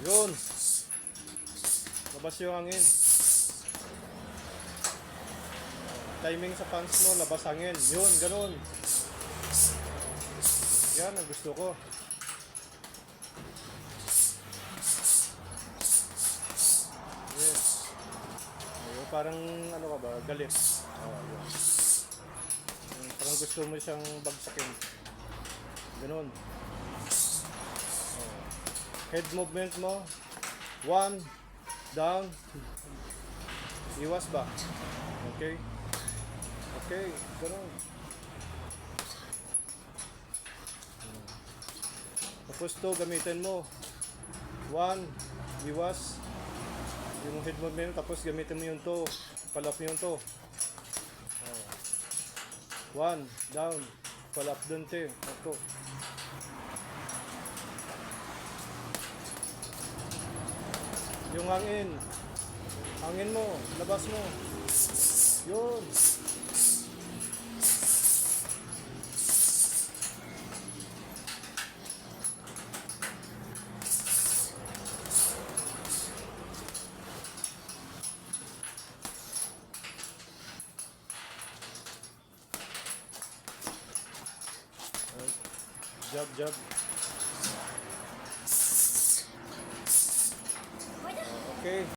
Yun. Labas yung hangin. Timing sa pants mo, labas hangin. Yun, ganun. Yan ang gusto ko. Yes. Ayun, parang ano ka ba, galit. Yun. Parang gusto mo siyang bagsakin. Ganun. Head movement mo. 1, down. Iwas ba? Okay. Okay, ganun. Tapos to, gamitin mo. 1, iwas. Yung head movement, tapos gamitin mo yung to. Palap mo yung to. 1, down. Palap dun te. Ito. Yung hangin. Hangin mo. Labas mo. Yun. Jab, jab. Okay.